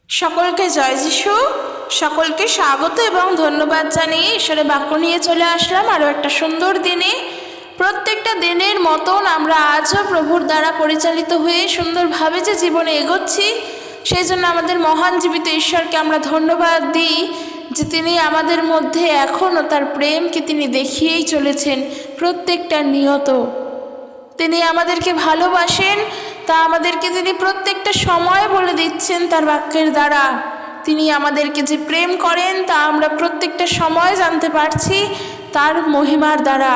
সকলকে জয় যিশু। সকলকে স্বাগত এবং ধন্যবাদ জানিয়ে ঈশ্বরের বাক্য নিয়ে চলে আসলাম আরও একটা সুন্দর দিনে। প্রত্যেকটা দিনের মতন আমরা আজও প্রভুর দ্বারা পরিচালিত হয়ে সুন্দরভাবে যে জীবনে এগোচ্ছি, সেই জন্য আমাদের মহান জীবিত ঈশ্বরকে আমরা ধন্যবাদ দিই যে তিনি আমাদের মধ্যে এখনও তার প্রেমকে তিনি দেখিয়েই চলেছেন প্রত্যেকটা নিয়ত। তিনি আমাদেরকে ভালোবাসেন, তা আমাদেরকে তিনি প্রত্যেকটা সময় বলে দিচ্ছেন তার বাক্যের দ্বারা। তিনি আমাদেরকে যে প্রেম করেন তা আমরা প্রত্যেকটা সময় জানতে পারছি তার মহিমার দ্বারা।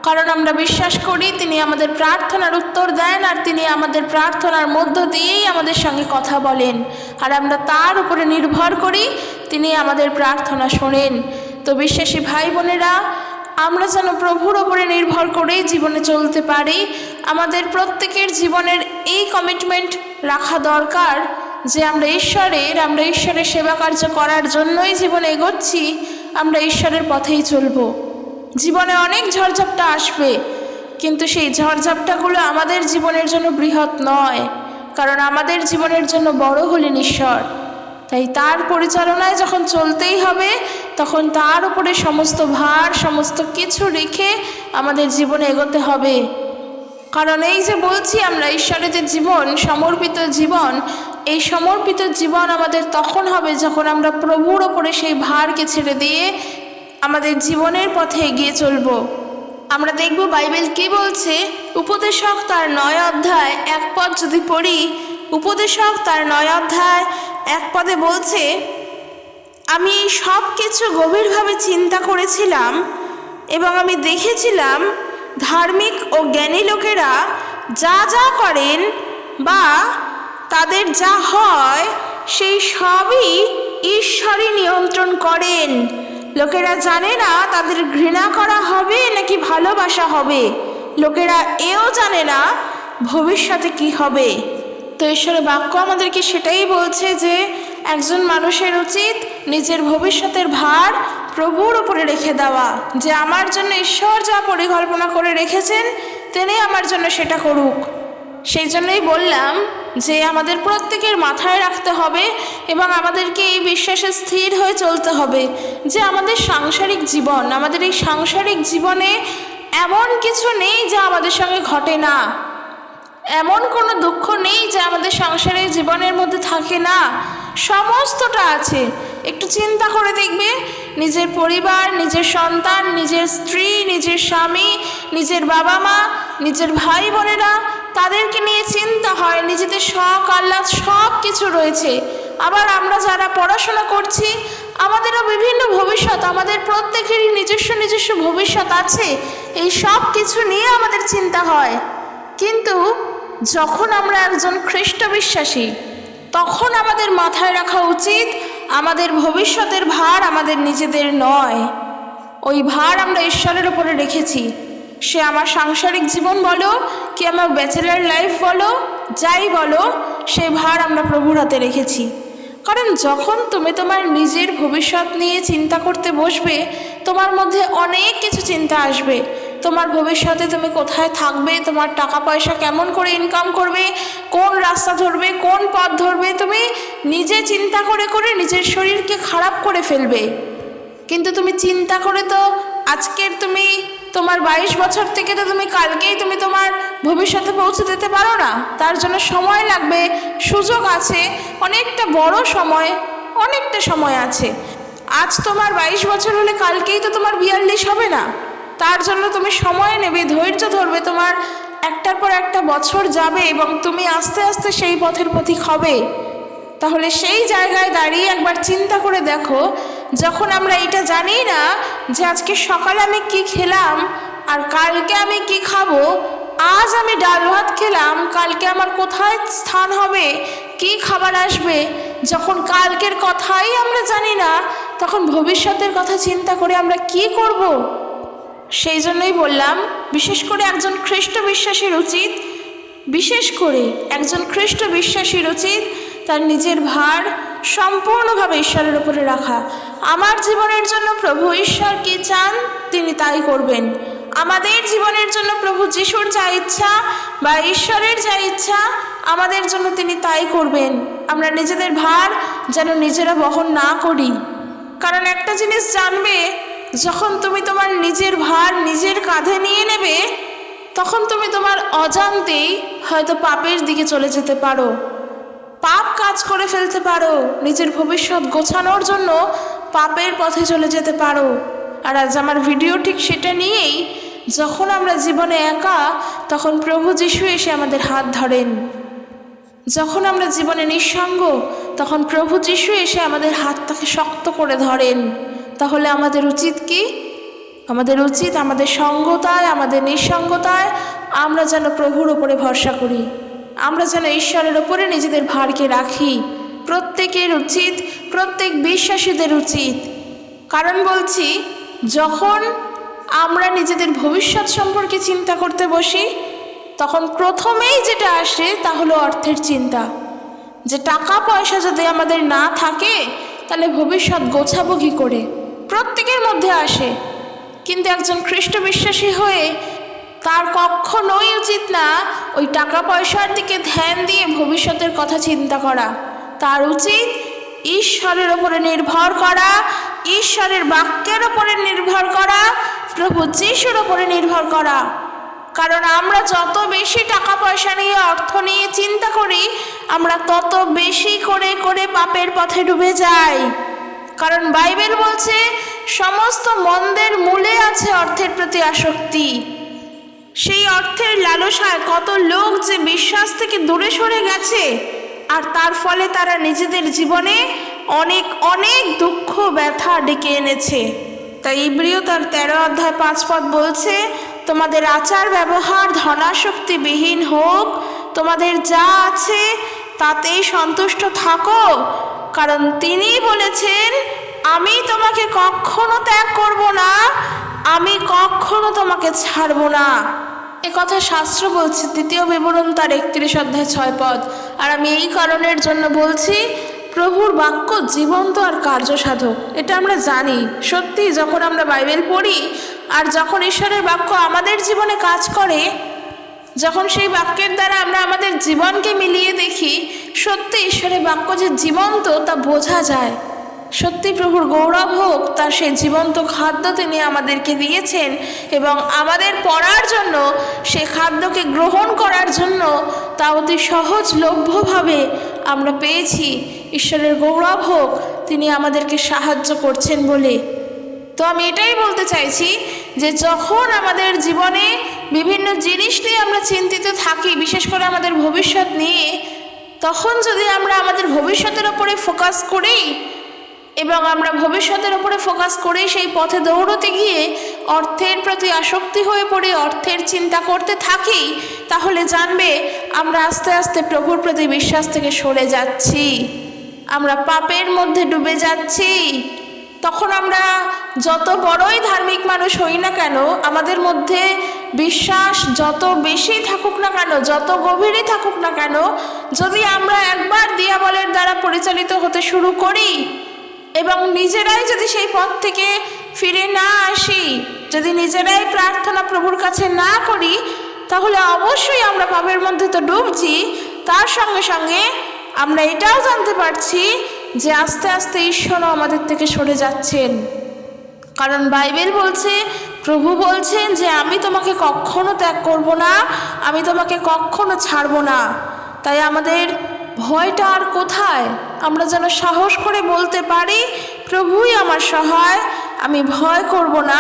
কারণ আমরা বিশ্বাস করি তিনি আমাদের প্রার্থনার উত্তর দেন, আর তিনি আমাদের প্রার্থনার মধ্য দিয়েই আমাদের সঙ্গে কথা বলেন, আর আমরা তার উপরে নির্ভর করি, তিনি আমাদের প্রার্থনা শোনেন। তো বিশ্বাসী ভাই বোনেরা, আমরা যেন প্রভুর ওপরে নির্ভর করেই জীবনে চলতে পারি। আমাদের প্রত্যেকের জীবনের এই কমিটমেন্ট রাখা দরকার যে আমরা ঈশ্বরের সেবা কার্য করার জন্যই জীবনে এগোচ্ছি, আমরা ঈশ্বরের পথেই চলব। জীবনে অনেক ঝড়ঝাপটা আসবে, কিন্তু সেই ঝড়ঝাপটাগুলো আমাদের জীবনের জন্য বৃহৎ নয়, কারণ আমাদের জীবনের জন্য বড় হলেন ঈশ্বর। তাই তার পরিচালনায় যখন চলতেই হবে, তখন তার উপরে সমস্ত ভার সমস্ত কিছু রেখে আমাদের জীবনে এগোতে হবে। কারণ এই যে বলছি আমরা ঈশ্বরের যে জীবন, সমর্পিত জীবন, এই সমর্পিত জীবন আমাদের তখন হবে যখন আমরা প্রভুর ওপরে সেই ভারকে ছেড়ে দিয়ে আমাদের জীবনের পথে এগিয়ে চলব। আমরা দেখব বাইবেল কি বলছে। উপদেশক তার 9 অধ্যায় 1 পদ যদি পড়ি, উপদেশক তার 9 অধ্যায় 1 পদে বলছে, আমি সব কিছু গভীরভাবে চিন্তা করেছিলাম এবং আমি দেখেছিলাম ধার্মিক ও জ্ঞানী লোকেরা যা যা করেন বা তাদের যা হয় সেই সবই ঈশ্বরই নিয়ন্ত্রণ করেন। লোকেরা জানে না তাদের ঘৃণা করা হবে নাকি ভালোবাসা হবে। লোকেরা এও জানে না ভবিষ্যতে কি হবে। তো ঈশ্বরের বাক্য আমাদেরকে সেটাই বলছে যে একজন মানুষের উচিত নিজের ভবিষ্যতের ভার প্রভুর উপরে রেখে দেওয়া, যে আমার জন্য ঈশ্বর যা পরিকল্পনা করে রেখেছেন তিনি আমার জন্য সেটা করুক। সেই জন্যই বললাম যে আমাদের প্রত্যেকের মাথায় রাখতে হবে এবং আমাদেরকে এই বিশ্বাসে স্থির হয়ে চলতে হবে যে আমাদের সাংসারিক জীবন, আমাদের এই সাংসারিক জীবনে এমন কিছু নেই যা আমাদের সঙ্গে ঘটে না, এমন কোনো দুঃখ নেই যে আমাদের সংসারের জীবনের মধ্যে থাকে না, সমস্তটা আছে। একটু চিন্তা করে দেখবে, নিজের পরিবার, নিজের সন্তান, নিজের স্ত্রী, নিজের স্বামী, নিজের বাবা মা, নিজের ভাই বোনেরা, তাদেরকে নিয়ে চিন্তা হয়, নিজেদের শখ আহ্লাদ সব কিছু রয়েছে। আবার আমরা যারা পড়াশোনা করছি, আমাদেরও বিভিন্ন ভবিষ্যৎ, আমাদের প্রত্যেকেরই নিজস্ব ভবিষ্যৎ আছে। এই সব কিছু নিয়ে আমাদের চিন্তা হয়। কিন্তু যখন আমরা একজন খ্রিস্ট বিশ্বাসী, তখন আমাদের মাথায় রাখা উচিত আমাদের ভবিষ্যতের ভার আমাদের নিজেদের নয়, ওই ভার আমরা ঈশ্বরের উপরে রেখেছি। সে আমার সাংসারিক জীবন বলো কি আমার ব্যাচেলার লাইফ বলো, যাই বলো, সেই ভার আমরা প্রভুর হাতে রেখেছি। কারণ যখন তুমি তোমার নিজের ভবিষ্যৎ নিয়ে চিন্তা করতে বসবে, তোমার মধ্যে অনেক কিছু চিন্তা আসবে। তোমার ভবিষ্যতে তুমি কোথায় থাকবে, তোমার টাকা পয়সা কেমন করে ইনকাম করবে, কোন রাস্তা ধরবে, কোন পথ ধরবে, তুমি নিজে চিন্তা করে করে নিজের শরীরকে খারাপ করে ফেলবে। কিন্তু তুমি চিন্তা করে তো আজকের তুমি তোমার 22 বছর থেকে তো তুমি কালকেই তুমি তোমার ভবিষ্যতে পৌঁছে দিতে পারো না। তার জন্য সময় লাগবে, সুযোগ আছে, অনেকটা বড় সময়, অনেকটা সময় আছে। আজ তোমার 22 বছর হলে কালকেই তো তোমার 42 হবে না। তার জন্য তুমি সময় নেবে, ধৈর্য ধরবে, তোমার একটার পর একটা বছর যাবে এবং তুমি আস্তে আস্তে সেই পথের পথিক হবে। তাহলে সেই জায়গায় দাঁড়িয়ে একবার চিন্তা করে দেখো, যখন আমরা এটা জানি না যে আজকে সকালে আমি কি খেলাম আর কালকে আমি কি খাবো, আজ আমি ডাল ভাত খেলাম, কালকে আমার কোথায় স্থান হবে, কি খাবার আসবে, যখন কালকের কথাই আমরা জানি না, তখন ভবিষ্যতের কথা চিন্তা করে আমরা কি করব? সেই জন্যই বললাম, বিশেষ করে একজন খ্রিস্ট বিশ্বাসীর উচিত তার নিজের ভার সম্পূর্ণভাবে ঈশ্বরের উপরে রাখা। আমার জীবনের জন্য প্রভু ঈশ্বর কি চান তিনি তাই করবেন। আমাদের জীবনের জন্য প্রভু যিশুর যা ইচ্ছা বা ঈশ্বরের যা ইচ্ছা আমাদের জন্য তিনি তাই করবেন। আমরা নিজেদের ভার যেন নিজেরা বহন না করি। কারণ একটা জিনিস জানবে, যখন তুমি তোমার নিজের ভার নিজের কাঁধে নিয়ে নেবে, তখন তুমি তোমার অজান্তেই হয়তো পাপের দিকে চলে যেতে পারো, পাপ কাজ করে ফেলতে পারো, নিজের ভবিষ্যৎ গোছানোর জন্য পাপের পথে চলে যেতে পারো। আর আজ আমার ভিডিও ঠিক সেটা নিয়েই। যখন আমরা জীবনে একা, তখন প্রভু যিশু এসে আমাদের হাত ধরেন। যখন আমরা জীবনে নিঃসঙ্গ, তখন প্রভু যিশু এসে আমাদের হাতটাকে শক্ত করে ধরেন। তাহলে আমাদের উচিত কি? আমাদের উচিত আমাদের সঙ্গতায়, আমাদের নিঃসঙ্গতায় আমরা যেন প্রভুর ওপরে ভরসা করি, আমরা যেন ঈশ্বরের ওপরে নিজেদের ভারকে রাখি। প্রত্যেকের উচিত, প্রত্যেক বিশ্বাসীদের উচিত। কারণ বলছি, যখন আমরা নিজেদের ভবিষ্যৎ সম্পর্কে চিন্তা করতে বসি, তখন প্রথমেই যেটা আসে তা হলো অর্থের চিন্তা। যে টাকা পয়সা যদি আমাদের না থাকে, তাহলে ভবিষ্যৎ গোছাবো কী করে? প্রত্যেকের মধ্যে আসে। কিন্তু একজন খ্রিস্ট বিশ্বাসী হয়ে তার কখনোই উচিত না ওই টাকা পয়সার দিকে ধ্যান দিয়ে ভবিষ্যতের কথা চিন্তা করা। তার উচিত ঈশ্বরের ওপরে নির্ভর করা, ঈশ্বরের বাক্যের ওপরে নির্ভর করা, প্রভু যিশুর ওপরে নির্ভর করা। কারণ আমরা যত বেশি টাকা পয়সা নিয়ে, অর্থ নিয়ে চিন্তা করি, আমরা তত বেশি করে করে পাপের পথে ডুবে যাই। কারণ বাইবেল বলছে সমস্ত মন্দের মূলে আছে অর্থের প্রতি আসক্তি। সেই অর্থের লালসায় কত লোক যে বিশ্বাস থেকে দূরে সরে গেছে, আর তার ফলে তারা নিজেদের জীবনে অনেক অনেক দুঃখ ব্যথা ডেকে এনেছে। তাই ইব্রিয় তার 13 অধ্যায় 5 পদ বলছে, তোমাদের আচার ব্যবহার ধনাসক্তিবিহীন হোক, তোমাদের যা আছে তাতেই সন্তুষ্ট থাকো, কারণ তিনি বলেছেন, আমি তোমাকে কখনো ত্যাগ করব না, আমি কখনো তোমাকে ছাড়ব না। এ কথা শাস্ত্র বলছে, 2 বিবরণ তার 31 অধ্যায় 6 পদ। আর আমি এই কারণের জন্য বলছি, প্রভুর বাক্য জীবন্ত আর কার্যসাধক, এটা আমরা জানি। সত্যি যখন আমরা বাইবেল পড়ি আর যখন ঈশ্বরের বাক্য আমাদের জীবনে কাজ করে, যখন সেই বাক্যের দ্বারা আমরা আমাদের জীবনকে মিলিয়ে দেখি, সত্যি ঈশ্বরের বাক্য যে জীবন্ত তা বোঝা যায়। সত্যি প্রভুর গৌরব হোক, তার সেই জীবন্ত খাদ্য তিনি আমাদেরকে দিয়েছেন, এবং আমাদের পড়ার জন্য, সেই খাদ্যকে গ্রহণ করার জন্য তা অতি সহজলভ্যভাবে আমরা পেয়েছি। ঈশ্বরের গৌরব হোক, তিনি আমাদেরকে সাহায্য করছেন বলে। তো আমি এটাই বলতে চাইছি যে যখন আমাদের জীবনে বিভিন্ন জিনিস নিয়ে আমরা চিন্তিত থাকি, বিশেষ করে আমাদের ভবিষ্যৎ নিয়ে, তখন যদি আমরা আমাদের ভবিষ্যতের ওপরে ফোকাস করি এবং আমরা ভবিষ্যতের ওপরে ফোকাস করে সেই পথে দৌড়তে গিয়ে অর্থের প্রতি আসক্তি হয়ে পড়ে অর্থের চিন্তা করতে থাকি, তাহলে জানবে আমরা আস্তে আস্তে প্রভুর প্রতি বিশ্বাস থেকে সরে যাচ্ছি, আমরা পাপের মধ্যে ডুবে যাচ্ছি। তখন আমরা যত বড়ই ধার্মিক মানুষ হই না কেন, আমাদের মধ্যে বিশ্বাস যত বেশি থাকুক না কেন, যত গভীরই থাকুক না কেন, যদি আমরা একবার দিয়াবলের দ্বারা পরিচালিত হতে শুরু করি এবং নিজেরাই যদি সেই পথ থেকে ফিরে না আসি, যদি নিজেরাই প্রার্থনা প্রভুর কাছে না করি, তাহলে অবশ্যই আমরা পাপের মধ্যে তো ডুবছি, তার সঙ্গে সঙ্গে আমরা এটাও জানতে পারছি যে আস্তে আস্তে ঈশ্বরও আমাদের থেকে সরে যাচ্ছেন। কারণ বাইবেল বলছে, প্রভু বলছেন যে আমি তোমাকে কখনো ত্যাগ করব না, আমি তোমাকে কখনো ছাড়ব না। তাই আমাদের ভয়টা আর কোথায়? আমরা যেন সাহস করে বলতে পারি, প্রভুই আমার সহায়, আমি ভয় করব না,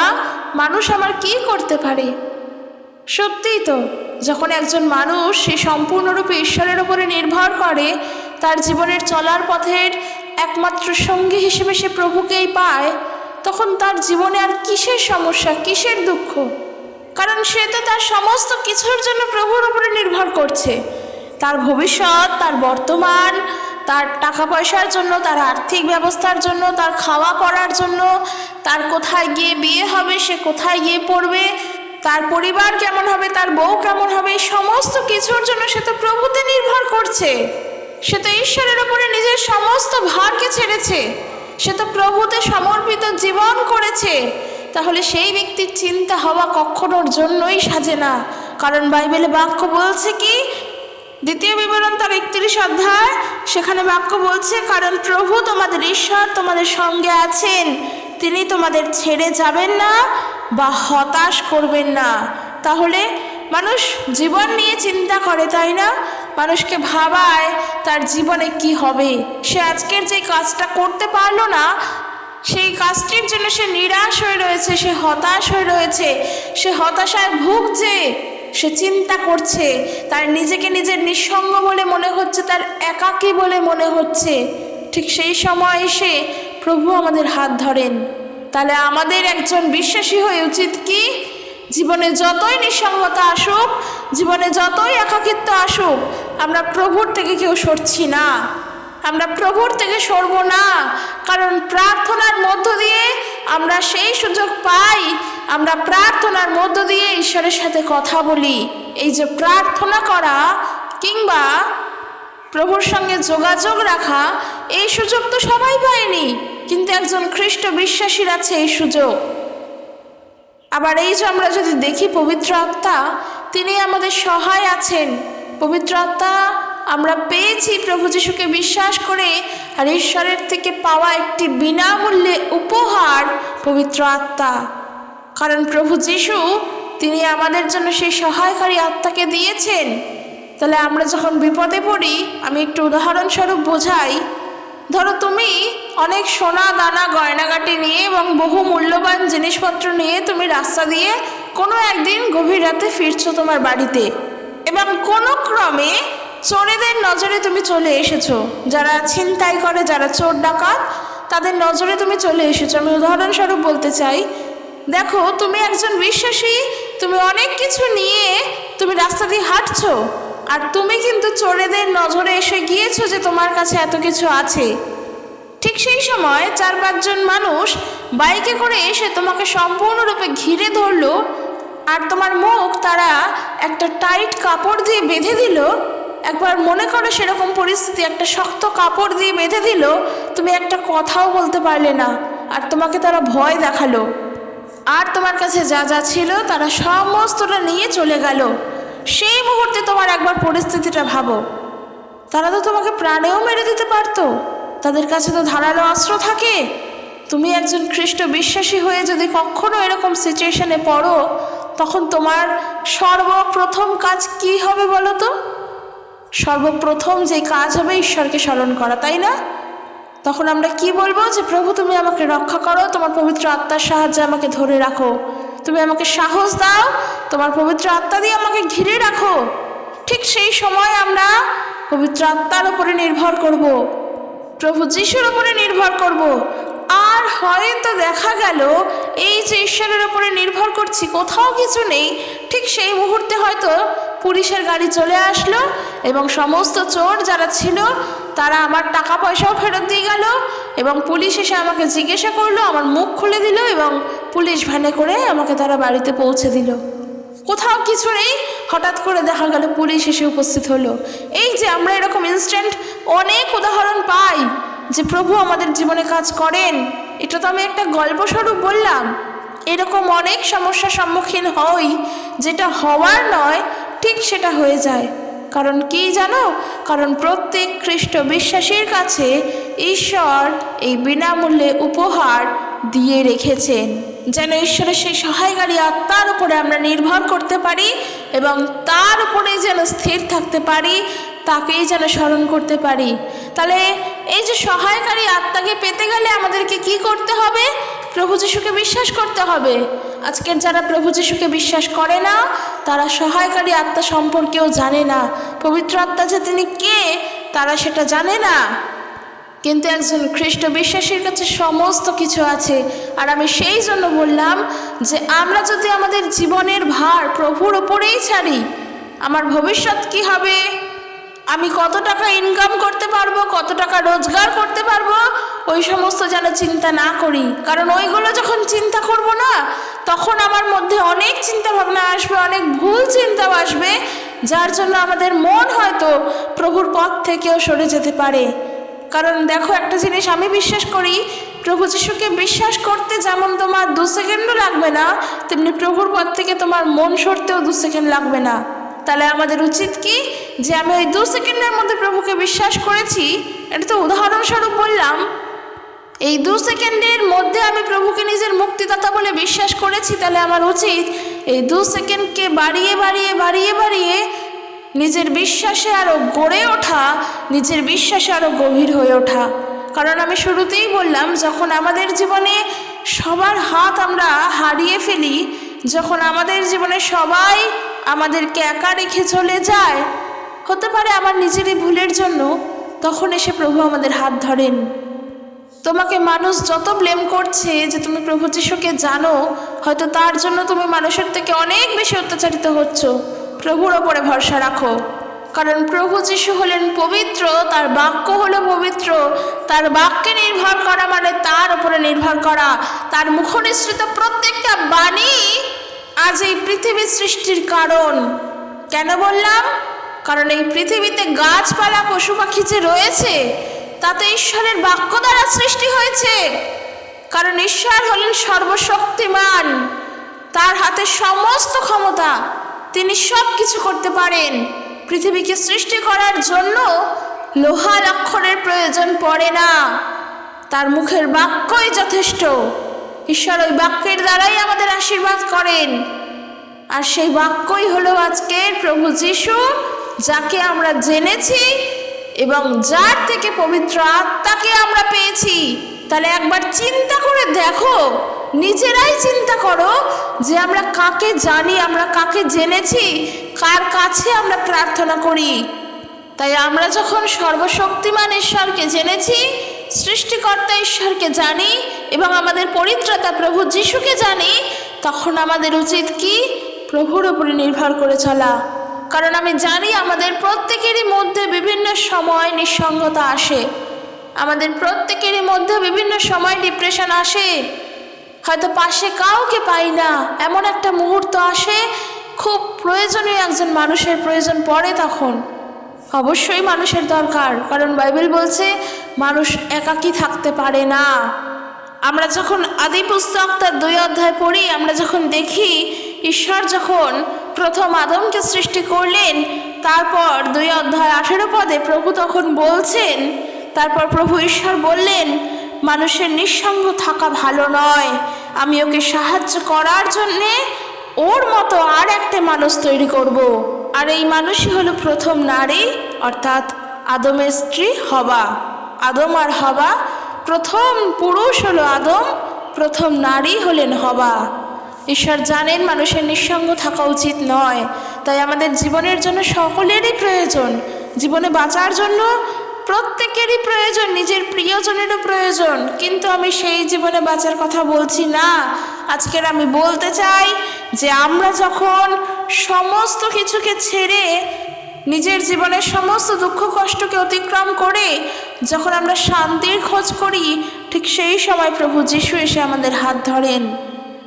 মানুষ আমার কি করতে পারে। সত্যিই তো, যখন একজন মানুষ সে সম্পূর্ণরূপে ঈশ্বরের উপরে নির্ভর করে, তার জীবনের চলার পথের একমাত্র সঙ্গী হিসেবে সে প্রভুকেই পায়, তখন তার জীবনে আর কিসের সমস্যা, কিসের দুঃখ? কারণ সে তো তার সমস্ত কিছুর জন্য প্রভুর উপরে নির্ভর করছে। তার ভবিষ্যৎ, তার বর্তমান, তার টাকা পয়সার জন্য, তার আর্থিক ব্যবস্থার জন্য, তার খাওয়া পড়ার জন্য, তার কোথায় গিয়ে বিয়ে হবে, সে কোথায় গিয়ে পড়বে, তার পরিবার কেমন হবে, তার বউ কেমন হবে, এই সমস্ত কিছুর জন্য সে তো প্রভুতে নির্ভর করছে। সে তো ঈশ্বরের উপরে নিজের সমস্ত ভারকে ছেড়েছে, সে তো প্রভুতে সমর্পিত জীবন করেছে। তাহলে সেই ব্যক্তির চিন্তা হওয়া কখনোর জন্যই সাজে না। কারণ বাইবেলে বাক্য বলছে কি, দ্বিতীয় বিবরণ তার 31 অধ্যায়, সেখানে বাক্য বলছে, কারণ প্রভু তোমাদের ঈশ্বর তোমাদের সঙ্গে আছেন, তিনি তোমাদের ছেড়ে যাবেন না বা হতাশ করবেন না। তাহলে মানুষ জীবন নিয়ে চিন্তা করে, তাই না? মানুষকে ভাবায় তার জীবনে কি হবে। সে আজকের যে কাজটা করতে পারলো না, সেই কাজটির জন্য সে নিরাশ হয়ে রয়েছে, সে হতাশ হয়ে রয়েছে, সে হতাশায় ভুগছে, সে চিন্তা করছে, তার নিজেকে নিজের নিঃসঙ্গ বলে মনে হচ্ছে, তার একাকী বলে মনে হচ্ছে। ঠিক সেই সময় এসে প্রভু আমাদের হাত ধরেন। তাহলে আমাদের একজন বিশ্বাসী হয়ে উচিত কি, জীবনে যতই নিঃসঙ্গতা আসুক, জীবনে যতই একাকিত্ব আসুক, আমরা প্রভুর থেকে কেউ সরছি না, আমরা প্রভুর থেকে সরব না। কারণ প্রার্থনার মধ্য দিয়ে আমরা সেই সুযোগ পাই, আমরা প্রার্থনার মধ্য দিয়ে ঈশ্বরের সাথে কথা বলি। এই যে প্রার্থনা করা কিংবা প্রভুর সঙ্গে যোগাযোগ রাখা, এই সুযোগ তো সবাই পায়নি, কিন্তু একজন খ্রিস্ট বিশ্বাসীর আছে এই সুযোগ। আবার এই যে আমরা যদি দেখি পবিত্র আত্মা, তিনি আমাদের সহায় আছেন। পবিত্র আত্মা আমরা পেয়েছি প্রভু যিশুকে বিশ্বাস করে, আর ঈশ্বরের থেকে পাওয়া একটি বিনামূল্যে উপহার পবিত্র আত্মা। কারণ প্রভু যিশু তিনি আমাদের জন্য সেই সহায়কারী আত্মাকে দিয়েছেন। তাহলে আমরা যখন বিপদে পড়ি, আমি একটু উদাহরণস্বরূপ বোঝাই। ধরো তুমি অনেক সোনা দানা গয়নাগাটি নিয়ে এবং বহু মূল্যবান জিনিসপত্র নিয়ে তুমি রাস্তা দিয়ে কোনো একদিন গভীর রাতে ফিরছো তোমার বাড়িতে, এবং কোনো ক্রমে চোরেদের নজরে তুমি চলে এসেছো। যারা ছিনতাই করে, যারা চোর ডাকাত, তাদের নজরে তুমি চলে এসেছো। আমি উদাহরণস্বরূপ বলতে চাই, দেখো তুমি একজন বিশ্বাসী, তুমি অনেক কিছু নিয়ে তুমি রাস্তা দিয়ে হাঁটছো, আর তুমি কিন্তু চোরেদের নজরে এসে গিয়েছো যে তোমার কাছে এত কিছু আছে। ঠিক সেই সময় 4-5 জন মানুষ বাইকে করে এসে তোমাকে সম্পূর্ণরূপে ঘিরে ধরলো, আর তোমার মুখ তারা একটা টাইট কাপড় দিয়ে বেঁধে দিল। একবার মনে করো সেরকম পরিস্থিতি, একটা শক্ত কাপড় দিয়ে বেঁধে দিল, তুমি একটা কথাও বলতে পারলে না, আর তোমাকে তারা ভয় দেখালো, আর তোমার কাছে যা যা ছিল তারা সমস্তটা নিয়ে চলে গেল। সেই মুহূর্তে তোমার একবার পরিস্থিতিটা ভাবো, তারা তো তোমাকে প্রাণেও মেরে দিতে পারতো, তাদের কাছে তো ধারালো অস্ত্র থাকে। তুমি একজন খ্রিস্ট বিশ্বাসী হয়ে যদি কখনো এরকম সিচুয়েশনে পড়ো, তখন তোমার সর্বপ্রথম কাজ কি হবে বলো তো? সর্বপ্রথম যে কাজ হবে ঈশ্বরকে স্মরণ করা, তাই না? তখন আমরা কি বলবো? যে প্রভু তুমি আমাকে রক্ষা করো, তোমার পবিত্র আত্মার সাহায্যে আমাকে ধরে রাখো, তুমি আমাকে সাহস দাও, তোমার পবিত্র আত্মা দিয়ে আমাকে ঘিরে রাখো। ঠিক সেই সময় আমরা পবিত্র আত্মার উপরে নির্ভর করব, প্রভু যিশুর উপরে নির্ভর করব। আর হয়তো দেখা গেল এই যে ঈশ্বরের উপরে নির্ভর করছি, কোথাও কিছু নেই, ঠিক সেই মুহূর্তে হয়তো পুলিশের গাড়ি চলে আসলো এবং সমস্ত চোর যারা ছিল তারা আমার টাকা পয়সাও ফেরত দিয়ে গেল, এবং পুলিশ এসে আমাকে জিজ্ঞাসা করলো, আমার মুখ খুলে দিল, এবং পুলিশ ভ্যানে করে আমাকে তারা বাড়িতে পৌঁছে দিল। কোথাও কিছু নেই, হঠাৎ করে দেখা গেল পুলিশ এসে উপস্থিত হলো। এই যে আমরা এরকম ইনস্ট্যান্ট অনেক উদাহরণ পাই যে প্রভু আমাদের জীবনে কাজ করেন। এটা তো আমি একটা গল্প স্বরূপ বললাম। এরকম অনেক সমস্যার সম্মুখীন হই, যেটা হওয়ার নয় ঠিক সেটা হয়ে যায়। কারণ কি জানো? কারণ প্রত্যেক খ্রিস্ট বিশ্বাসীর কাছে ঈশ্বর এই বিনামূল্যে উপহার দিয়ে রেখেছেন, যেন ঈশ্বরের সেই সহায়কারী আত্মার উপরে আমরা নির্ভর করতে পারি এবং তার উপরে যেন স্থির থাকতে পারি, তাকেই যেন স্মরণ করতে পারি। তাহলে এই যে সহায়কারী আত্মাকে পেতে গেলে আমাদেরকে কি করতে হবে? প্রভু যিশুকে বিশ্বাস করতে হবে। আজকের যারা প্রভু যিশুকে বিশ্বাস করে না, তারা সহায়কারী আত্মা সম্পর্কেও জানে না। পবিত্র আত্মা যে তিনি কে তারা সেটা জানে না। কিন্তু একজন খ্রিস্ট বিশ্বাসীর কাছে সমস্ত কিছু আছে। আর আমি সেই জন্য বললাম যে আমরা যদি আমাদের জীবনের ভার প্রভুর ওপরেই ছাড়ি, আমার ভবিষ্যৎ কি হবে, আমি কত টাকা ইনকাম করতে পারবো, কত টাকা রোজগার করতে পারবো, ওই সমস্ত যেন চিন্তা না করি। কারণ ওইগুলো যখন চিন্তা করব না, তখন আমার মধ্যে অনেক চিন্তা ভাবনা আসবে, অনেক ভুল চিন্তাও আসবে, যার জন্য আমাদের মন হয়তো প্রভুর পথ থেকেও সরে যেতে পারে। কারণ দেখো, একটা জিনিস আমি বিশ্বাস করি, প্রভু যিশুকে বিশ্বাস করতে যেমন তোমার 2 সেকেন্ডও লাগবে না, তেমনি প্রভুর পথ থেকে তোমার মন সরতেও 2 সেকেন্ড লাগবে না। তাহলে আমাদের উচিত কি, যে আমি ওই 2 সেকেন্ডের মধ্যে প্রভুকে বিশ্বাস করেছি, এটা তো উদাহরণস্বরূপ বললাম, এই 2 সেকেন্ডের মধ্যে আমি প্রভুকে নিজের মুক্তিদাতা বলে বিশ্বাস করেছি, তাহলে আমার উচিত এই 2 সেকেন্ডকে বাড়িয়ে বাড়িয়ে বাড়িয়ে বাড়িয়ে নিজের বিশ্বাসে আরও গড়ে ওঠা, নিজের বিশ্বাসে আরও গভীর হয়ে ওঠা। কারণ আমি শুরুতেই বললাম, যখন আমাদের জীবনে সবার হাত আমরা হারিয়ে ফেলি, যখন আমাদের জীবনে সবাই আমাদেরকে একা রেখে চলে যায়, হতে পারে আমার নিজেরই ভুলের জন্য, তখন এসে প্রভু আমাদের হাত ধরেন। তোমাকে মানুষ যত ব্লেম করছে যে তুমি প্রভু যিশুকে জানো, হয়তো তার জন্য তুমি মানুষের থেকে অনেক বেশি অত্যাচারিত হচ্ছ। প্রভুর ওপরে ভরসা রাখো, কারণ প্রভু যিশু হলেন পবিত্র, তার বাক্য হলো পবিত্র। তার বাক্যে নির্ভর করা মানে তার উপরে নির্ভর করা। তার মুখনিসৃত প্রত্যেকটা বাণী আজ এই পৃথিবীর সৃষ্টির কারণ। কেন বললাম? কারণ এই পৃথিবীতে গাছপালা পশু পাখি যে রয়েছে, তাতে ঈশ্বরের বাক্য দ্বারা সৃষ্টি হয়েছে। কারণ ঈশ্বর হলেন সর্বশক্তিমান, তার হাতে সমস্ত ক্ষমতা, তিনি সব কিছু করতে পারেন। পৃথিবীকে সৃষ্টি করার জন্য লোহার অক্ষরের প্রয়োজন পড়ে না, তার মুখের বাক্যই যথেষ্ট। ঈশ্বর ওই বাক্যের দ্বারাই আমাদের আশীর্বাদ করেন, আর সেই বাক্যই হলো আজকের প্রভু যিশু, যাকে আমরা জেনেছি এবং যার থেকে পবিত্র আত্মাকে আমরা পেয়েছি। তাহলে একবার চিন্তা করে দেখো, নিজেরাই চিন্তা করো যে আমরা কাকে জানি, আমরা কাকে জেনেছি, কার কাছে আমরা প্রার্থনা করি। তাই আমরা যখন সর্বশক্তিমান ঈশ্বরকে জেনেছি, সৃষ্টিকর্তা ঈশ্বরকে জানি এবং আমাদের পরিত্রাতা প্রভু যিশুকে জানি, তখন আমাদের উচিত কি? প্রভুর উপরে নির্ভর করে চলা। কারণ আমি জানি আমাদের প্রত্যেকেরই মধ্যে বিভিন্ন সময় নিঃসঙ্গতা আসে, আমাদের প্রত্যেকেরই মধ্যে বিভিন্ন সময় ডিপ্রেশন আসে, হয়তো পাশে কাউকে পাই না, এমন একটা মুহূর্ত আসে খুব প্রয়োজনীয় একজন মানুষের প্রয়োজন পড়ে। তখন অবশ্যই মানুষের দরকার, কারণ বাইবেল বলছে মানুষ একাকী থাকতে পারে না। আমরা যখন আদি পুস্তক তার 2 অধ্যায় পড়ি, আমরা যখন দেখি ঈশ্বর যখন প্রথম আদমকে সৃষ্টি করলেন, তারপর 2 অধ্যায় 18 পদে প্রভু তখন বলছেন, তারপর প্রভু ঈশ্বর বললেন, মানুষের নিঃসঙ্গ থাকা ভালো নয়, আমি ওকে সাহায্য করার জন্যে ওর মতো আর একটা মানুষ তৈরি করব। আর এই মানুষই হলো প্রথম নারী, অর্থাৎ আদমের স্ত্রী হবা। আদম আর হবা, প্রথম পুরুষ হলো আদম, প্রথম নারী হলেন হবা। ঈশ্বর জানেন মানুষের নিঃসঙ্গ থাকা উচিত নয়, তাই আমাদের জীবনের জন্য সকলেরই প্রয়োজন, জীবনে বাঁচার জন্য প্রত্যেকেরই প্রয়োজন, নিজের প্রিয়জনেরও প্রয়োজন। কিন্তু আমি সেই জীবনে বাঁচার কথা বলছি না। আজকের আমি বলতে চাই যে আমরা যখন সমস্ত কিছুকে ছেড়ে, নিজের জীবনের সমস্ত দুঃখ কষ্টকে অতিক্রম করে যখন আমরা শান্তির খোঁজ করি, ঠিক সেই সময় প্রভু যিশু এসে আমাদের হাত ধরেন।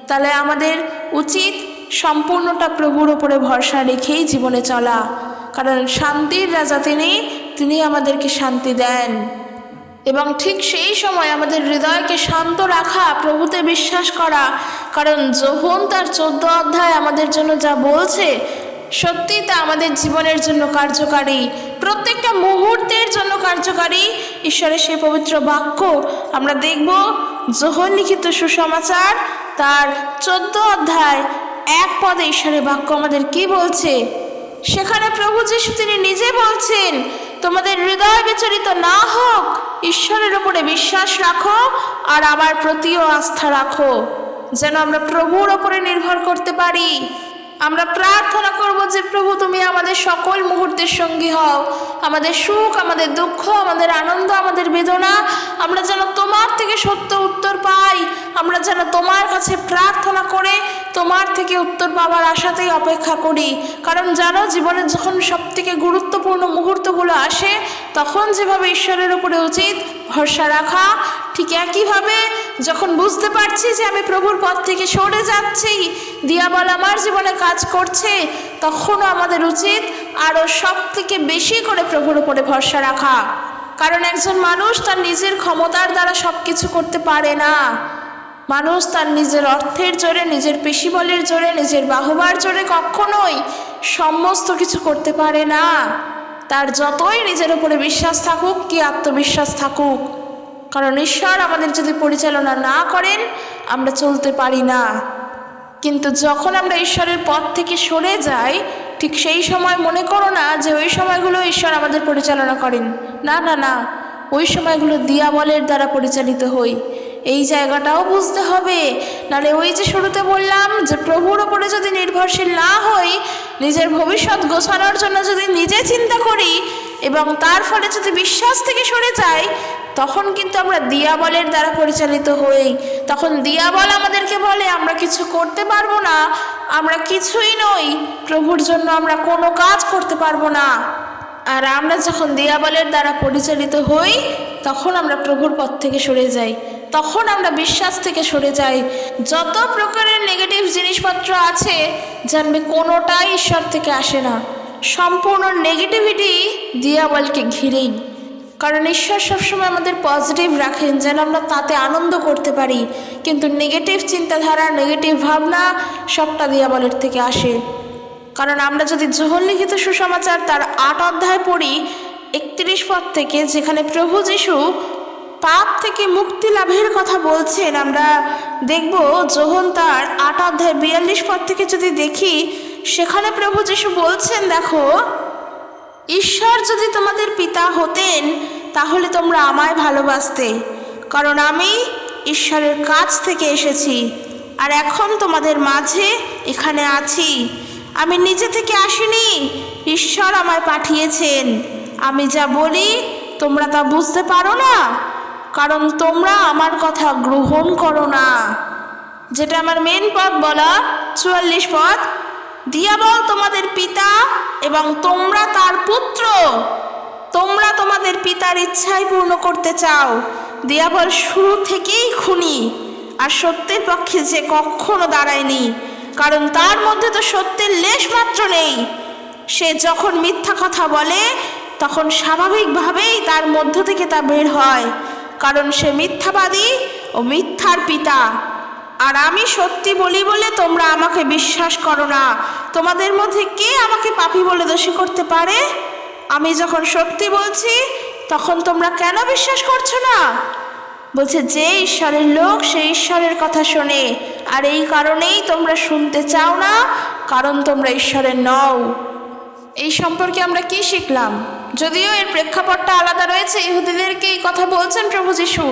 তাহলে আমাদের উচিত সম্পূর্ণটা প্রভুর ওপরে ভরসা রেখেই জীবনে চলা, কারণ শান্তির রাজা তিনি আমাদেরকে শান্তি দেন। এবং ঠিক সেই সময় আমাদের হৃদয়কে শান্ত রাখা, প্রভুতে বিশ্বাস করা, কারণ যোহন তার 14 অধ্যায় আমাদের জন্য যা বলছে, সত্যি তা আমাদের জীবনের জন্য কার্যকারী, প্রত্যেকটা মুহূর্তের জন্য কার্যকারী। ঈশ্বরের সেই পবিত্র বাক্য আমরা দেখব যোহন লিখিত সুসমাচার তার 14 অধ্যায় 1 পদে ঈশ্বরের বাক্য আমাদের কি বলছে। সেখানে প্রভু যিশু তিনি নিজে বলছেন, তোমাদের হৃদয় বিচলিত না হোক, ঈশ্বরের উপরে বিশ্বাস রাখো আর আমার প্রতিও আস্থা রাখো। যেন আমরা প্রভুর ওপরে নির্ভর করতে পারি। আমরা প্রার্থনা করব যে প্রভু তুমি আমাদের সকল মুহূর্তের সঙ্গী হও, আমাদের সুখ, আমাদের দুঃখ, আমাদের আনন্দ, আমাদের বেদনা, আমরা যেন তোমার থেকে সত্য উত্তর পাই। আমরা যেন তোমার কাছে প্রার্থনা করে তোমার থেকে উত্তর পাওয়ার আশাতেই অপেক্ষা করি। কারণ জানো, জীবনের যখন সবথেকে গুরুত্বপূর্ণ মুহূর্তগুলো আসে, তখন যেভাবে ঈশ্বরের উপরে উচিত ভরসা রাখা, ঠিক একইভাবে যখন বুঝতে পারছি যে আমি প্রভুর পথ থেকে সরে যাচ্ছি, দিয়াবল আমার জীবনে কাজ করছে, তখনও আমাদের উচিত আরও সব থেকে বেশি করে প্রভুর উপরে ভরসা রাখা। কারণ একজন মানুষ তার নিজের ক্ষমতার দ্বারা সব কিছু করতে পারে না। মানুষ তার নিজের অর্থের জোরে, নিজের পেশিবলের জোরে, নিজের বাহুবার জোরে কখনোই সমস্ত কিছু করতে পারে না। তার যতই নিজের উপরে বিশ্বাস থাকুক কি আত্মবিশ্বাস থাকুক, কারণ ঈশ্বর আমাদের যদি পরিচালনা না করেন আমরা চলতে পারি না। কিন্তু যখন আমরা ঈশ্বরের পথ থেকে সরে যাই, ঠিক সেই সময় মনে করো না যে ওই সময়গুলো ঈশ্বর আমাদের পরিচালনা করেন। না না না, ওই সময়গুলো দিয়াবলের দ্বারা পরিচালিত হই। এই জায়গাটাও বুঝতে হবে। নাহলে ওই যে শুরুতে বললাম যে প্রভুর ওপরে যদি নির্ভরশীল না হই, নিজের ভবিষ্যৎ গোছানোর জন্য যদি নিজে চিন্তা করি এবং তার ফলে যদি বিশ্বাস থেকে সরে যাই, তখন কিন্তু আমরা দিয়াবলের দ্বারা পরিচালিত হই। তখন দিয়াবল আমাদেরকে বলে আমরা কিছু করতে পারবো না, আমরা কিছুই নই, প্রভুর জন্য আমরা কোনো কাজ করতে পারবো না। আর আমরা যখন দিয়াবলের দ্বারা পরিচালিত হই তখন আমরা প্রভুর পথ থেকে সরে যাই, তখন আমরা বিশ্বাস থেকে সরে যাই। যত প্রকারের নেগেটিভ জিনিসপত্র আছে জানবে কোনোটাই ঈশ্বর থেকে আসে না। সম্পূর্ণ নেগেটিভিটি দিয়াবলকে ঘিরেই। কারণ ঈশ্বর সবসময় আমাদের পজিটিভ রাখেন যেন আমরা তাতে আনন্দ করতে পারি, কিন্তু নেগেটিভ চিন্তাধারা, নেগেটিভ ভাবনা সবটা দিয়াবলের থেকে আসে। কারণ আমরা যদি যোহন লিখিত সুসমাচার তার 8 অধ্যায় পড়ি 31 পদ থেকে, যেখানে প্রভু যিশু পাপ থেকে মুক্তি লাভের কথা বলছেন, আমরা দেখব যোহন তার 8 অধ্যায় 42 পদ থেকে যদি দেখি, সেখানে প্রভু যিশু বলছেন, দেখো, ঈশ্বর যদি তোমাদের পিতা হতেন তাহলে তোমরা আমায় ভালোবাসতে, কারণ আমি ঈশ্বরের কাছ থেকে এসেছি আর এখন তোমাদের মাঝে এখানে আছি। আমি নিজে থেকে আসিনি, ঈশ্বর আমায় পাঠিয়েছেন। আমি যা বলি তোমরা তা বুঝতে পারো না, কারণ তোমরা আমার কথা গ্রহণ করো না। যেটা আমার মেন পদ বলা 44 পদ, দিয়াবল তোমাদের পিতা এবং তোমরা তার পুত্র। তোমরা তোমাদের পিতার ইচ্ছাই পূর্ণ করতে চাও। দিয়াবল শুরু থেকেই খুনি আর সত্যের পক্ষে যে কখনো দাঁড়ায়নি, কারণ তার মধ্যে তো সত্যের লেশ মাত্র নেই। সে যখন মিথ্যা কথা বলে তখন স্বাভাবিকভাবেই তার মধ্য থেকে তা বের হয়, কারণ সে মিথ্যাবাদী ও মিথ্যার পিতা। আর আমি সত্যি বলি বলে তোমরা আমাকে বিশ্বাস করো না। তোমাদের মধ্যে কে আমাকে পাপী বলে দোষী করতে পারে? আমি যখন সত্যি বলছি তখন তোমরা কেন বিশ্বাস করছো না? বলছে, যে ঈশ্বরের লোক সে ঈশ্বরের কথা শোনে, আর এই কারণেই তোমরা শুনতে চাও না, কারণ তোমরা ঈশ্বরের নও। এই সম্পর্কে আমরা কি শিখলাম? যদিও এর প্রেক্ষাপটটা আলাদা রয়েছে, ইহুদিদেরকে এই কথা বলছেন প্রভু যিশু,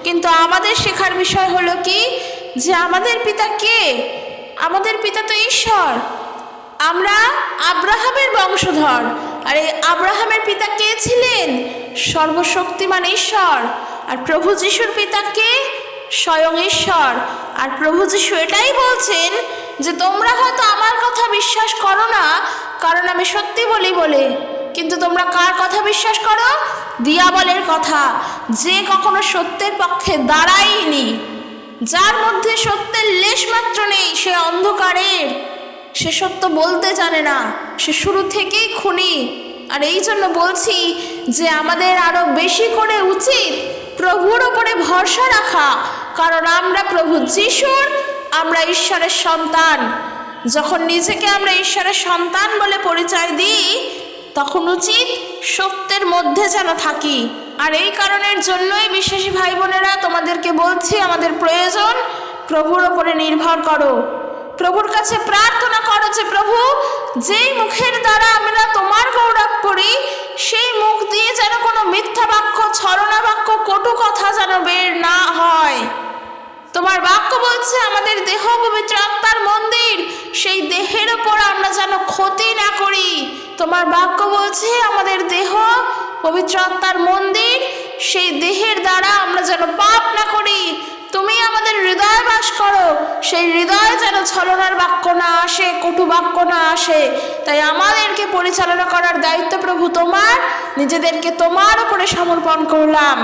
কিন্তু আমাদের শেখার বিষয় হলো কি, যে আমাদের পিতা কে? আমাদের পিতা তো ঈশ্বর। আমরা আব্রাহামের বংশধর, আর এই আব্রাহামের পিতা কে ছিলেন? সর্বশক্তিমান ঈশ্বর। আর প্রভু যিশুর পিতা কে? স্বয়ং ঈশ্বর। আর প্রভু যিশু এটাই বলছেন যে তোমরা হয়তো আমার কথা বিশ্বাস করো না, কারণ আমি সত্যি বলি বলে, কিন্তু তোমরা কার কথা বিশ্বাস করো? দিয়াবলের কথা, যে কখনো সত্যের পক্ষে দাঁড়ায়নি, যার মধ্যে সত্যের লেশ মাত্র নেই। সে অন্ধকারের, সে সত্য বলতে জানে না, সে শুরু থেকেই খুনি। আর এই জন্য বলছি যে আমাদের আরো বেশি করে উচিত প্রভুর ওপরে ভরসা রাখা, কারণ আমরা প্রভু যিশুর, আমরা ঈশ্বরের সন্তান। যখন নিজেকে আমরা ঈশ্বরের সন্তান বলে পরিচয় দিই, তখন উচিত সত্যের মধ্যে যেন থাকি। আর এই কারণের জন্যই বিশ্বাসী ভাই বোনেরা, তোমাদেরকে বলছি, আমাদের প্রয়োজন প্রভুর ওপরে নির্ভর করো। প্রভুর কাছে প্রার্থনা করো যে প্রভু, যেই মুখের দ্বারা আমরা তোমার গৌরব করি, সেই মুখ দিয়ে যেন কোনো মিথ্যা বাক্য, ছলনা বাক্য, কটু কথা যেন বের না হয়। তোমার বাক্য বলছে আমাদের দেহ পবিত্র আত্মার মন্দির, সেই দেহের ওপর আমরা যেন ক্ষতি না করি। তোমার বাক্য বলছে আমাদের দেহ পবিত্র আত্মার মন্দির, সেই দেহের দ্বারা আমরা যেন পাপ না করি। তুমি আমাদের হৃদয়ে বাস করো, সেই হৃদয়ে যেন ছলনার বাক্য না আসে, কটু বাক্য না আসে। তাই আমাদেরকে পরিচালনা করার দায়িত্ব প্রভু তোমার, নিজেদেরকে তোমার উপরে সমর্পণ করলাম।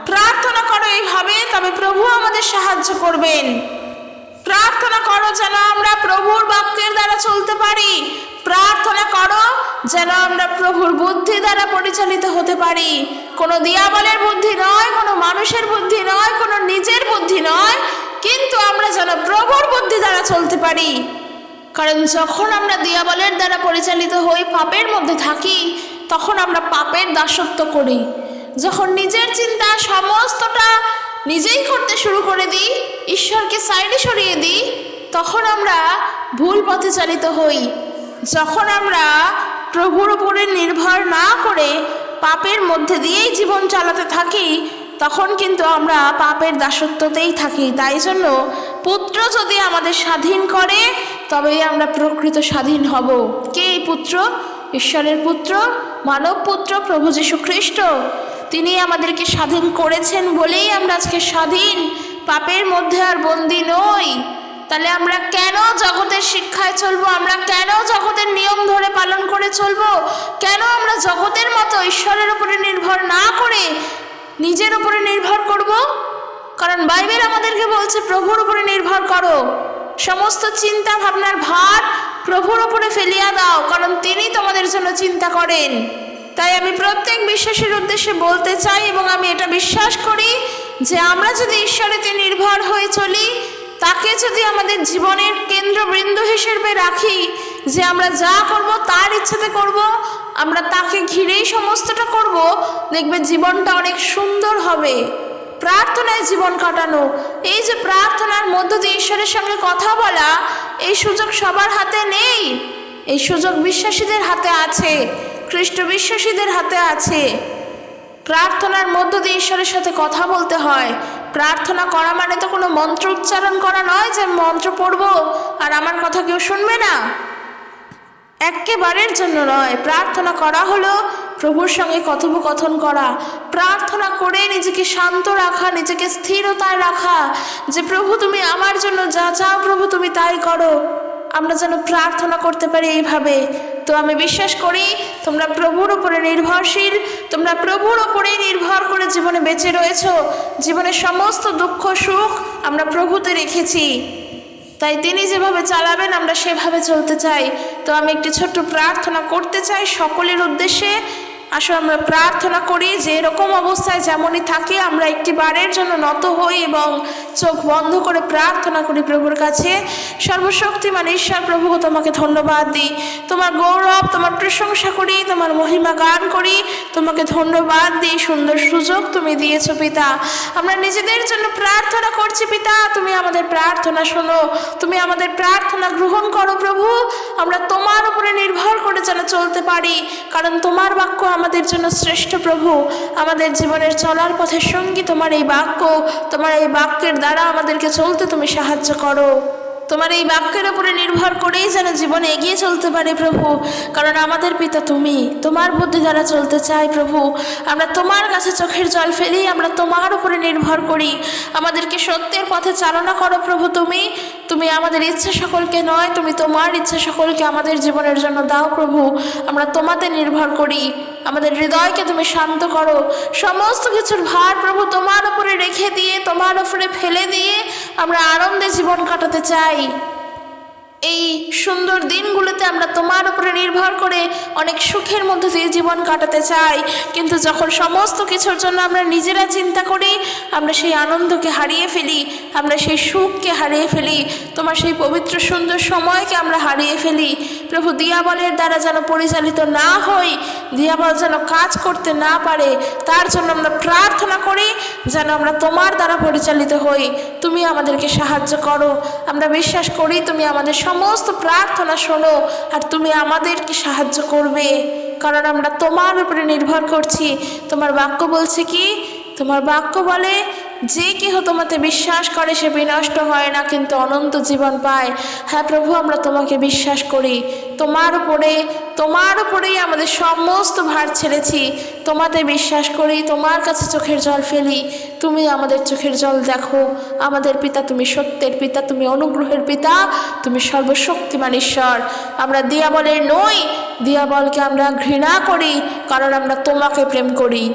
প্রার্থনা করো এইভাবে, তবে প্রভু আমাদের সাহায্য করবেন। প্রার্থনা করো যেন আমরা প্রভুর বাক্যের দ্বারা চলতে পারি, প্রার্থনা করো যেন আমরা প্রভুর বুদ্ধি দ্বারা পরিচালিত হতে পারি। কোনো দিয়াবলের বুদ্ধি নয়, কোনো মানুষের বুদ্ধি নয়, কোনো নিজের বুদ্ধি নয়, কিন্তু আমরা যেন প্রভুর বুদ্ধি দ্বারা চলতে পারি। কারণ যখন আমরা দিয়াবলের দ্বারা পরিচালিত হই, পাপের মধ্যে থাকি, তখন আমরা পাপের দাসত্ব করি। যখন নিজের চিন্তা সমস্তটা নিজেই করতে শুরু করে দিই, ঈশ্বরকে সাইডে সরিয়ে দিই, তখন আমরা ভুল পথে চালিত হই। যখন আমরা প্রভুর উপরে নির্ভর না করে পাপের মধ্যে দিয়েই জীবন চালাতে থাকি, তখন কিন্তু আমরা পাপের দাসত্বতেই থাকি। তাই জন্য পুত্র যদি আমাদের স্বাধীন করে, তবেই আমরা প্রকৃত স্বাধীন হব। কে এই পুত্র? ঈশ্বরের পুত্র, মানব পুত্র প্রভু যীশু খ্রিস্ট। তিনি আমাদেরকে স্বাধীন করেছেন বলেই আমরা আজকে স্বাধীন, পাপের মধ্যে আর বন্দী নই। তাহলে আমরা কেন জগতের শিক্ষায় চলবো? আমরা কেন জগতের নিয়ম ধরে পালন করে চলবো? কেন আমরা জগতের মতো ঈশ্বরের উপরে নির্ভর না করে নিজের উপরে নির্ভর করব? কারণ বাইবেল আমাদেরকে বলছে প্রভুর উপরে নির্ভর করো, সমস্ত চিন্তা ভাবনার ভার প্রভুর উপরে ফেলিয়া দাও, কারণ তিনি তোমাদের জন্য চিন্তা করেন। তাই আমি প্রত্যেক বিশ্বাসীর উদ্দেশ্যে বলতে চাই, এবং আমি এটা বিশ্বাস করি যে আমরা যদি ঈশ্বরেতে নির্ভর হয়ে চলি, তাকে যদি আমাদের জীবনের কেন্দ্রবিন্দু হিসেবে রাখি, যে আমরা যা করব তার ইচ্ছাতে করব, আমরা তাকে ঘিরেই সমস্তটা করব, দেখবে জীবনটা অনেক সুন্দর হবে। প্রার্থনায় জীবন কাটানো, এই যে প্রার্থনার মধ্য দিয়ে ঈশ্বরের সঙ্গে কথা বলা, এই সুযোগ সবার হাতে নেই। এই সুযোগ বিশ্বাসীদের হাতে আছে, খ্রিস্ট বিশ্বাসীদের হাতে আছে। প্রার্থনার মধ্য দিয়ে ঈশ্বরের সাথে কথা বলতে হয়। প্রার্থনা করা মানে তো কোনো মন্ত্র উচ্চারণ করা নয় যে মন্ত্র পড়বো আর আমার কথা কেউ শুনবে না, একেবারের জন্য নয়। প্রার্থনা করা হলো প্রভুর সঙ্গে কথোপকথন করা, প্রার্থনা করে নিজেকে শান্ত রাখা, নিজেকে স্থিরতায় রাখা, যে প্রভু তুমি আমার জন্য যা চাও প্রভু তুমি তাই করো। আমরা যেন প্রার্থনা করতে পারি এইভাবে। তো আমি বিশ্বাস করি তোমরা প্রভুর উপরে নির্ভরশীল, তোমরা প্রভুর উপরেই নির্ভর করে জীবনে বেঁচে রয়েছো। জীবনের সমস্ত দুঃখ সুখ আমরা প্রভুতে রেখেছি, তাই তিনি যেভাবে চালাবেন আমরা সেভাবে চলতে চাই। তো আমি একটি ছোট্ট প্রার্থনা করতে চাই সকলের উদ্দেশ্যে। আসো আমরা প্রার্থনা করি যে এরকম অবস্থায় যেমনই থাকি আমরা একটি বারের জন্য নত হই এবং চোখ বন্ধ করে প্রার্থনা করি প্রভুর কাছে। সর্বশক্তিমান ঈশ্বর প্রভু, তোমাকে ধন্যবাদ দিই, তোমার গৌরব, তোমার প্রশংসা করি, তোমার মহিমা গান করি, তোমাকে ধন্যবাদ দিই। সুন্দর সুযোগ তুমি দিয়েছো পিতা। আমরা নিজেদের জন্য প্রার্থনা করছি পিতা, তুমি আমাদের প্রার্থনা শোনো, তুমি আমাদের প্রার্থনা গ্রহণ করো প্রভু। আমরা তোমার উপরে নির্ভর করে যেন চলতে পারি, কারণ তোমার বাক্য আমাদের জন্য শ্রেষ্ঠ প্রভু। আমাদের জীবনের চলার পথের সঙ্গী তোমার এই বাক্য, তোমার এই বাক্যের দ্বারা আমাদেরকে চলতে তুমি সাহায্য করো। তোমার এই বাক্যের উপরে নির্ভর করেই যেন জীবনে এগিয়ে চলতে পারে প্রভু, কারণ আমাদের পিতা তুমি, তোমার বুদ্ধি দ্বারা চলতে চাই প্রভু। আমরা তোমার কাছে চোখের জল ফেলি, আমরা তোমার উপরে নির্ভর করি। আমাদেরকে সত্যের পথে চালনা করো প্রভু। তুমি আমাদের ইচ্ছা সকলকে নয়, তুমি তোমার ইচ্ছা সকলকে আমাদের জীবনের জন্য দাও প্রভু। আমরা তোমাতে নির্ভর করি, আমাদের হৃদয়কে তুমি শান্ত করো। সমস্ত কিছুর ভার প্রভু তোমার উপরে রেখে দিয়ে, তোমার উপরে ফেলে দিয়ে আমরা আনন্দে জীবন কাটাতে চাই। এই সুন্দর দিনগুলোতে আমরা তোমার উপরে নির্ভর করে অনেক সুখের মধ্যে দিয়ে জীবন কাটাতে চাই, কিন্তু যখন সমস্ত কিছুর জন্য আমরা নিজেরা চিন্তা করি, আমরা সেই আনন্দকে হারিয়ে ফেলি, আমরা সেই সুখকে হারিয়ে ফেলি, তোমার সেই পবিত্র সুন্দর সময়কে আমরা হারিয়ে ফেলি প্রভু। দিয়াবলের দ্বারা যেন পরিচালিত না হই, দিয়াবল যেন কাজ করতে না পারে, তার জন্য আমরা প্রার্থনা করি যেন আমরা তোমার দ্বারা পরিচালিত হই। তুমি আমাদেরকে সাহায্য করো। আমরা বিশ্বাস করি তুমি আমাদের সমস্ত প্রার্থনা শোনো আর তুমি আমাদেরকে সাহায্য করবে, কারণ আমরা তোমার উপরে নির্ভর করছি। তোমার বাক্য বলছে কি? তোমার বাক্য বলে যে কেহ তোমাতে বিশ্বাস করে সে বিনষ্ট হয় না, কিন্তু অনন্ত জীবন পায়। হ্যাঁ প্রভু, আমরা তোমাকে বিশ্বাস করি। তোমার উপরেই আমাদের সমস্ত ভার ছেড়েছি, তোমাতে বিশ্বাস করি, তোমার কাছে চোখের জল ফেলি। তুমি আমাদের চোখের জল দেখো। আমাদের পিতা তুমি সত্যের পিতা, তুমি অনুগ্রহের পিতা, তুমি সর্বশক্তিমান ঈশ্বর। আমরা দিয়াবলের নই, দিয়াবলকে আমরা ঘৃণা করি, কারণ আমরা তোমাকে প্রেম করি।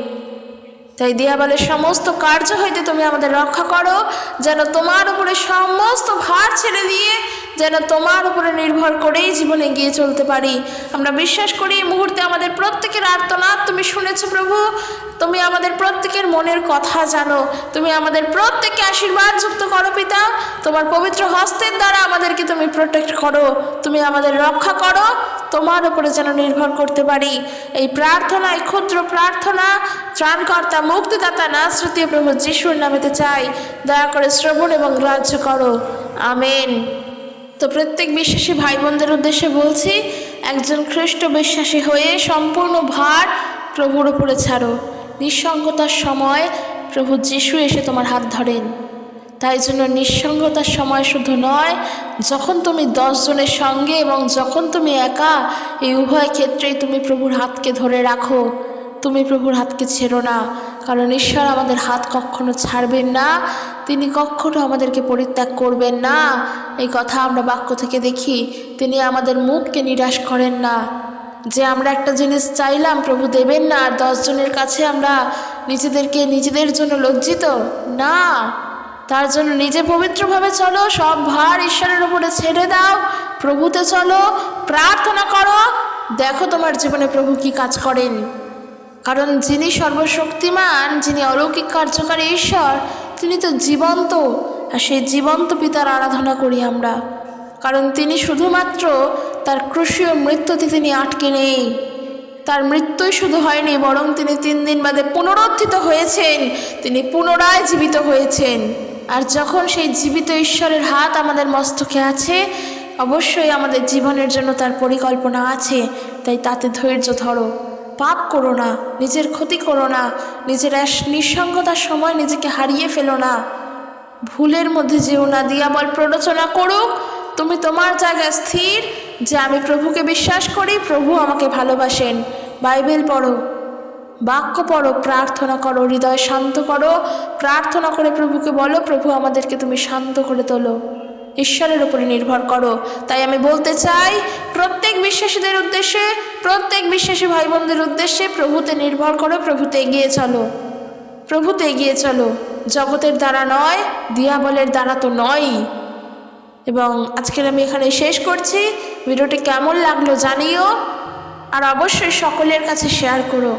তাই দিয়াবলের সমস্ত কার্য হইতে তুমি আমাদের রক্ষা করো, যেন তোমার উপরে সমস্ত ভার ছেড়ে দিয়ে যেন তোমার উপরে নির্ভর করেই জীবনে এগিয়ে চলতে পারি। আমরা বিশ্বাস করি এই মুহূর্তে আমাদের প্রত্যেকের আর্তনাদ তুমি শুনেছো প্রভু। তুমি আমাদের প্রত্যেকের মনের কথা জানো। তুমি আমাদের প্রত্যেককে আশীর্বাদ যুক্ত করো পিতা। তোমার পবিত্র হস্তের দ্বারা আমাদেরকে তুমি প্রোটেক্ট করো, তুমি আমাদের রক্ষা করো। তোমার উপরে যেন নির্ভর করতে পারি। এই প্রার্থনা, এই ক্ষুদ্র প্রার্থনা ত্রাণকর্তা মুক্তিদাতা নাসরতীয় প্রভু যিশুর নামেতে চাই। দয়া করে শ্রবণ এবং গ্রাহ্য করো। আমেন। তো প্রত্যেক বিশ্বাসী ভাই বোনদের উদ্দেশ্যে বলছি, একজন খ্রিস্ট বিশ্বাসী হয়ে সম্পূর্ণ ভার প্রভুর উপরে ছাড়ো। নিঃসঙ্গতার সময় প্রভু যিশু এসে তোমার হাত ধরেন। তাই জন্য নিঃসঙ্গতার সময় শুধু নয়, যখন তুমি 10 জনের সঙ্গে এবং যখন তুমি একা, এই উভয় ক্ষেত্রেই তুমি প্রভুর হাতকে ধরে রাখো। তুমি প্রভুর হাতকে ছেড়ো না, কারণ ঈশ্বর আমাদের হাত কখনো ছাড়বেন না। তিনি কখনো আমাদেরকে পরিত্যাগ করবেন না। এই কথা আমরা বাক্য থেকে দেখি। তিনি আমাদের মুখকে নিরাশ করেন না। যে আমরা একটা জিনিস চাইলাম প্রভু দেবেন না, আর 10 জনের কাছে আমরা নিজেদের জন্য লজ্জিত না। তার জন্য নিজে পবিত্রভাবে চলো, সব ভার ঈশ্বরের উপরে ছেড়ে দাও, প্রভুতে চলো, প্রার্থনা করো। দেখো তোমার জীবনে প্রভু কি কাজ করেন। কারণ যিনি সর্বশক্তিমান, যিনি অলৌকিক কার্যকারী ঈশ্বর, তিনি তো জীবন্ত। আর সেই জীবন্ত পিতার আরাধনা করি আমরা। কারণ তিনি শুধুমাত্র তার ক্রুশীয় মৃত্যুতে তিনি আটকে নেই। তার মৃত্যুই শুধু হয়নি, বরং তিনি 3 দিন বাদে পুনরুত্থিত হয়েছেন। তিনি পুনরায় জীবিত হয়েছেন। আর যখন সেই জীবিত ঈশ্বরের হাত আমাদের মস্তকে আছে, অবশ্যই আমাদের জীবনের জন্য তার পরিকল্পনা আছে। তাই তাতে ধৈর্য ধরো, পাপ করো না, নিজের ক্ষতি করো না, নিজের নিঃসঙ্গতার সময় নিজেকে হারিয়ে ফেলো না, ভুলের মধ্যে যেও না। দিয়াবল প্ররোচনা করুক, তুমি তোমার জায়গায় স্থির যে আমি প্রভুকে বিশ্বাস করি, প্রভু আমাকে ভালোবাসেন। বাইবেল পড়ো, বাক্য পড়ো, প্রার্থনা করো, হৃদয় শান্ত করো, প্রার্থনা করে প্রভুকে বলো, প্রভু আমাদেরকে তুমি শান্ত করে তোলো। ঈশ্বরের উপরে নির্ভর করো। তাই আমি বলতে চাই প্রত্যেক বিশ্বাসীদের উদ্দেশ্যে, প্রত্যেক বিশ্বাসী ভাই বোনদের উদ্দেশ্যে, প্রভুতে নির্ভর করো, প্রভুতে এগিয়ে চলো, প্রভুতে এগিয়ে চলো। জগতের দ্বারা নয়, দিয়াবলের দ্বারা তো নয়। এবং আজকের আমি এখানে শেষ করছি। ভিডিওটি কেমন লাগলো জানিও, আর অবশ্যই সকলের কাছে শেয়ার করো।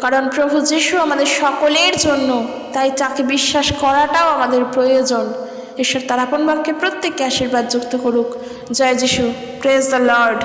কারণ প্রভু যিশু আমাদের সকলের জন্য, তাই তাকে বিশ্বাস করাটাও আমাদের প্রয়োজন। ঈশ্বর তার আপন বাক্যে প্রত্যেককে আশীর্বাদ যুক্ত করুক। জয় যিশু। Praise the Lord.